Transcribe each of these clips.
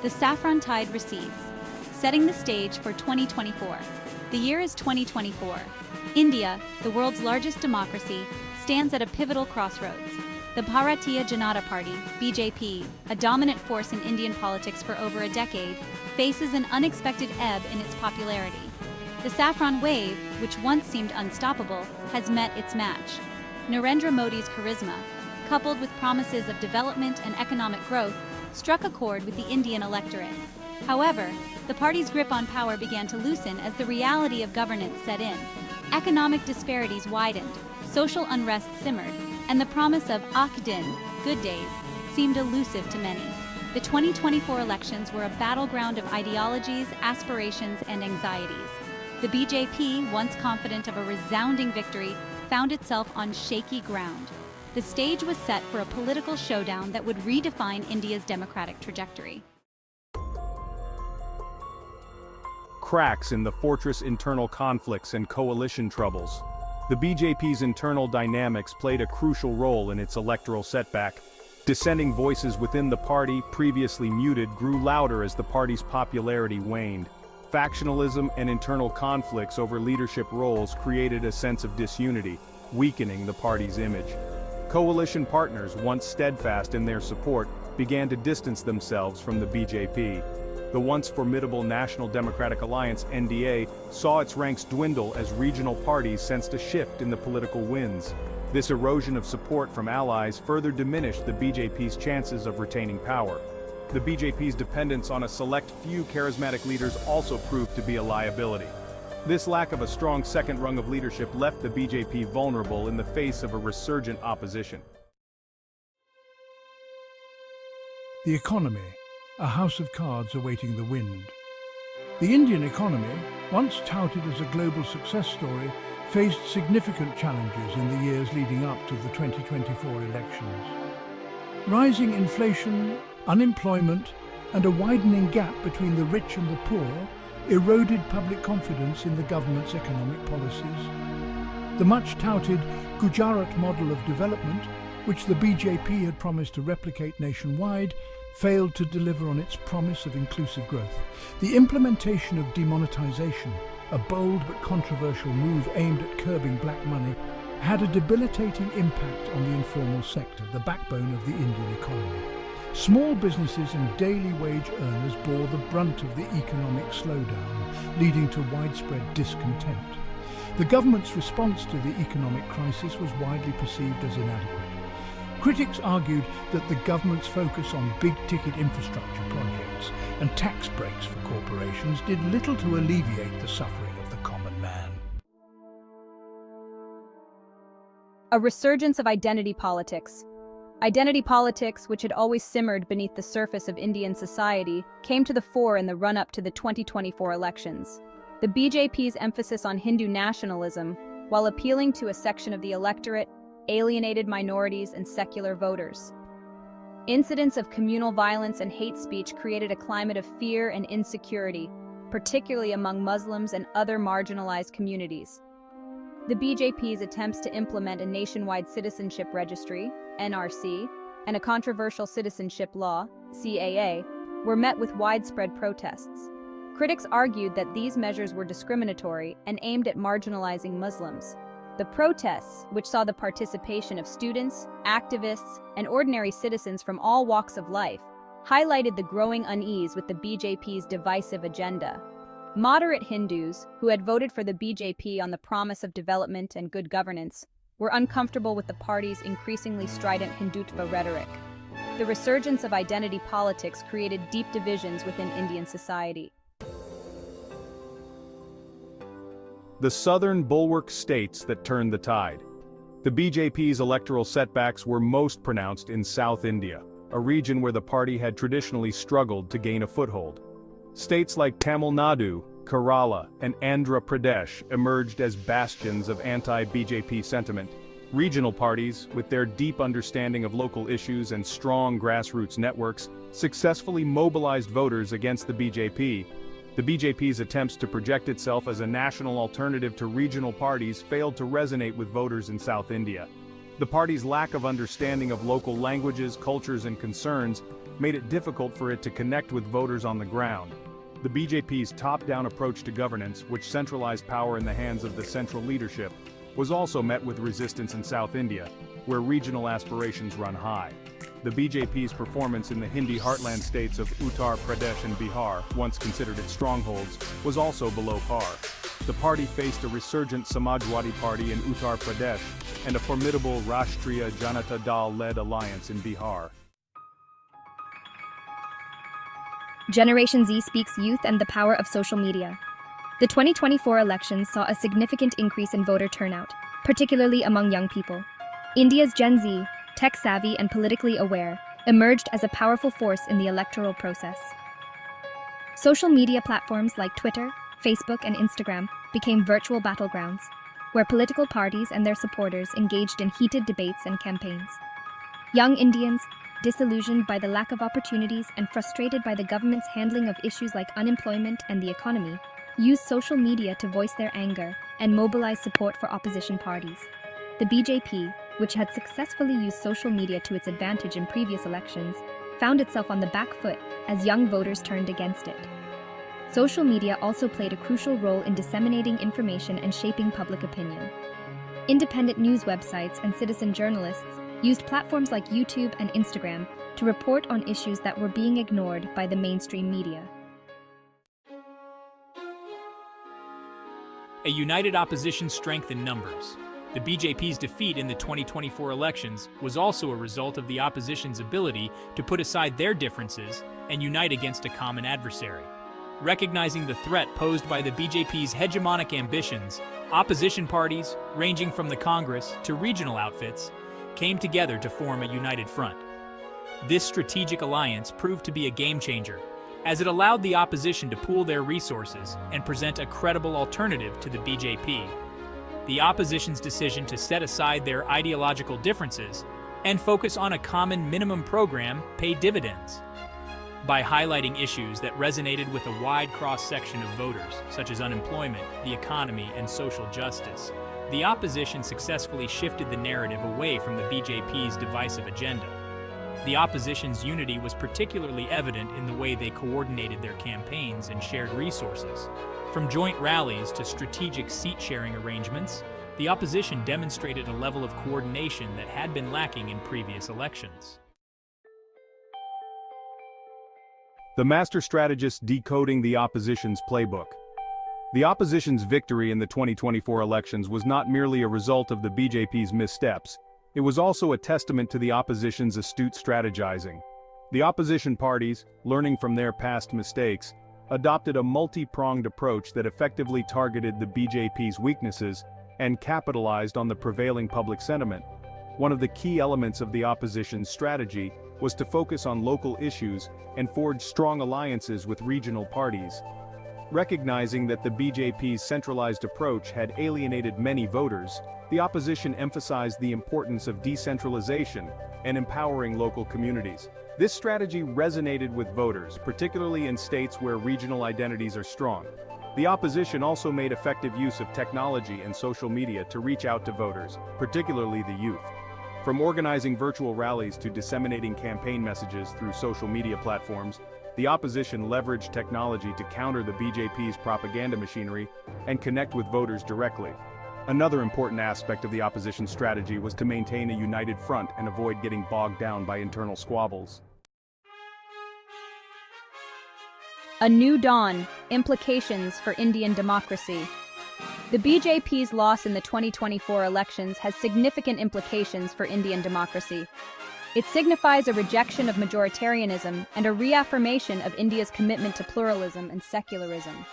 the saffron tide recedes, setting the stage for 2024. The year is 2024. India, the world's largest democracy, stands at a pivotal crossroads. The Bharatiya Janata Party, BJP, a dominant force in Indian politics for over a decade, faces an unexpected ebb in its popularity. The saffron wave, which once seemed unstoppable, has met its match. Narendra Modi's charisma, coupled with promises of development and economic growth, struck a chord with the Indian electorate. However, the party's grip on power began to loosen as the reality of governance set in. Economic disparities widened, social unrest simmered, and the promise of Ak Din, good days, seemed elusive to many. The 2024 elections were a battleground of ideologies, aspirations, and anxieties. The BJP, once confident of a resounding victory, found itself on shaky ground. The stage was set for a political showdown that would redefine India's democratic trajectory. Cracks in the fortress internal conflicts and coalition troubles. The BJP's internal dynamics played a crucial role in its electoral setback. Dissenting voices within the party, previously muted, grew louder as the party's popularity waned. Factionalism and internal conflicts over leadership roles created a sense of disunity, weakening the party's image. Coalition partners, once steadfast in their support, began to distance themselves from the BJP. The once formidable National Democratic Alliance (NDA) saw its ranks dwindle as regional parties sensed a shift in the political winds. This erosion of support from allies further diminished the BJP's chances of retaining power. The BJP's dependence on a select few charismatic leaders also proved to be a liability. This lack of a strong second rung of leadership left the BJP vulnerable in the face of a resurgent opposition. The economy, a house of cards awaiting the wind. The Indian economy, once touted as a global success story, faced significant challenges in the years leading up to the 2024 elections. Rising inflation, unemployment, and a widening gap between the rich and the poor eroded public confidence in the government's economic policies. The much-touted Gujarat model of development, which the BJP had promised to replicate nationwide, failed to deliver on its promise of inclusive growth. The implementation of demonetization, a bold but controversial move aimed at curbing black money, had a debilitating impact on the informal sector, the backbone of the Indian economy. Small businesses and daily wage earners bore the brunt of the economic slowdown, leading to widespread discontent. The government's response to the economic crisis was widely perceived as inadequate. Critics argued that the government's focus on big-ticket infrastructure projects and tax breaks for corporations did little to alleviate the suffering of the common man. A resurgence of identity politics. Identity politics, which had always simmered beneath the surface of Indian society, came to the fore in the run-up to the 2024 elections. The BJP's emphasis on Hindu nationalism, while appealing to a section of the electorate, alienated minorities and secular voters. Incidents of communal violence and hate speech created a climate of fear and insecurity, particularly among Muslims and other marginalized communities. The BJP's attempts to implement a nationwide citizenship registry, NRC, and a controversial citizenship law, CAA, were met with widespread protests. Critics argued that these measures were discriminatory and aimed at marginalizing Muslims. The protests, which saw the participation of students, activists, and ordinary citizens from all walks of life, highlighted the growing unease with the BJP's divisive agenda. Moderate Hindus, who had voted for the BJP on the promise of development and good governance, were uncomfortable with the party's increasingly strident Hindutva rhetoric. The resurgence of identity politics created deep divisions within Indian society. The southern bulwark states that turned the tide. The BJP's electoral setbacks were most pronounced in South India, a region where the party had traditionally struggled to gain a foothold. States like Tamil Nadu, Kerala, and Andhra Pradesh emerged as bastions of anti-BJP sentiment. Regional parties, with their deep understanding of local issues and strong grassroots networks, successfully mobilized voters against the BJP. The BJP's attempts to project itself as a national alternative to regional parties failed to resonate with voters in South India. The party's lack of understanding of local languages, cultures, and concerns made it difficult for it to connect with voters on the ground. The BJP's top-down approach to governance, which centralized power in the hands of the central leadership, was also met with resistance in South India, where regional aspirations run high. The BJP's performance in the Hindi heartland states of Uttar Pradesh and Bihar, once considered its strongholds, was also below par. The party faced a resurgent Samajwadi Party in Uttar Pradesh and a formidable Rashtriya Janata Dal-led alliance in Bihar. Generation Z speaks youth and the power of social media. The 2024 elections saw a significant increase in voter turnout, particularly among young people. India's Gen Z, tech-savvy and politically aware, emerged as a powerful force in the electoral process. Social media platforms like Twitter, Facebook, and Instagram became virtual battlegrounds, where political parties and their supporters engaged in heated debates and campaigns. Young Indians, disillusioned by the lack of opportunities and frustrated by the government's handling of issues like unemployment and the economy, used social media to voice their anger and mobilize support for opposition parties. The BJP, which had successfully used social media to its advantage in previous elections, found itself on the back foot as young voters turned against it. Social media also played a crucial role in disseminating information and shaping public opinion. Independent news websites and citizen journalists used platforms like YouTube and Instagram to report on issues that were being ignored by the mainstream media. A united opposition strength in numbers. The BJP's defeat in the 2024 elections was also a result of the opposition's ability to put aside their differences and unite against a common adversary. Recognizing the threat posed by the BJP's hegemonic ambitions, opposition parties, ranging from the Congress to regional outfits, came together to form a united front. This strategic alliance proved to be a game-changer, as it allowed the opposition to pool their resources and present a credible alternative to the BJP. The opposition's decision to set aside their ideological differences and focus on a common minimum program paid dividends. By highlighting issues that resonated with a wide cross-section of voters, such as unemployment, the economy, and social justice, the opposition successfully shifted the narrative away from the BJP's divisive agenda. The opposition's unity was particularly evident in the way they coordinated their campaigns and shared resources. From joint rallies to strategic seat-sharing arrangements, the opposition demonstrated a level of coordination that had been lacking in previous elections. The master strategist decoding the opposition's playbook. The opposition's victory in the 2024 elections was not merely a result of the BJP's missteps, it was also a testament to the opposition's astute strategizing. The opposition parties, learning from their past mistakes, adopted a multi-pronged approach that effectively targeted the BJP's weaknesses and capitalized on the prevailing public sentiment. One of the key elements of the opposition's strategy was to focus on local issues and forge strong alliances with regional parties. Recognizing that the BJP's centralized approach had alienated many voters, the opposition emphasized the importance of decentralization and empowering local communities. This strategy resonated with voters, particularly in states where regional identities are strong. The opposition also made effective use of technology and social media to reach out to voters, particularly the youth. From organizing virtual rallies to disseminating campaign messages through social media platforms, the opposition leveraged technology to counter the BJP's propaganda machinery and connect with voters directly. Another important aspect of the opposition's strategy was to maintain a united front and avoid getting bogged down by internal squabbles. A new dawn, implications for Indian democracy. The BJP's loss in the 2024 elections has significant implications for Indian democracy. It signifies a rejection of majoritarianism and a reaffirmation of India's commitment to pluralism and secularism.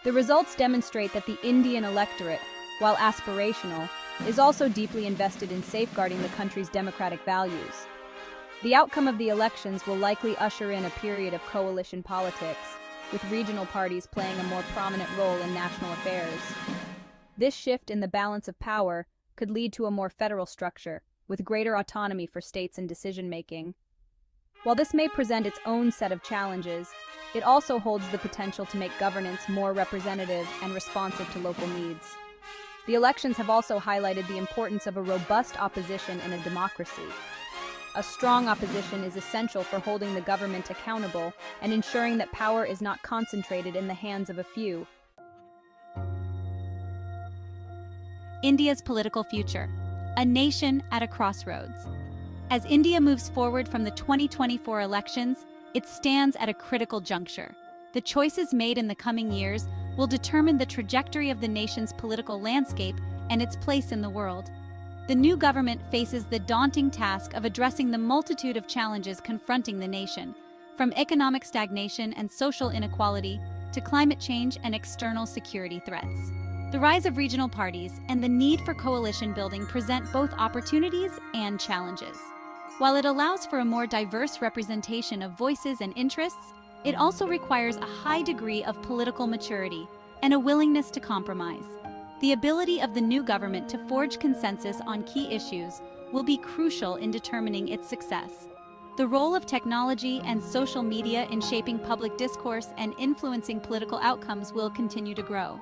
The results demonstrate that the Indian electorate, while aspirational, is also deeply invested in safeguarding the country's democratic values. The outcome of the elections will likely usher in a period of coalition politics, with regional parties playing a more prominent role in national affairs. This shift in the balance of power could lead to a more federal structure, with greater autonomy for states in decision-making. While this may present its own set of challenges, it also holds the potential to make governance more representative and responsive to local needs. The elections have also highlighted the importance of a robust opposition in a democracy. A strong opposition is essential for holding the government accountable and ensuring that power is not concentrated in the hands of a few. India's political future, a nation at a crossroads. As India moves forward from the 2024 elections, it stands at a critical juncture. The choices made in the coming years will determine the trajectory of the nation's political landscape and its place in the world. The new government faces the daunting task of addressing the multitude of challenges confronting the nation, from economic stagnation and social inequality to climate change and external security threats. The rise of regional parties and the need for coalition building present both opportunities and challenges. While it allows for a more diverse representation of voices and interests, it also requires a high degree of political maturity and a willingness to compromise. The ability of the new government to forge consensus on key issues will be crucial in determining its success. The role of technology and social media in shaping public discourse and influencing political outcomes will continue to grow.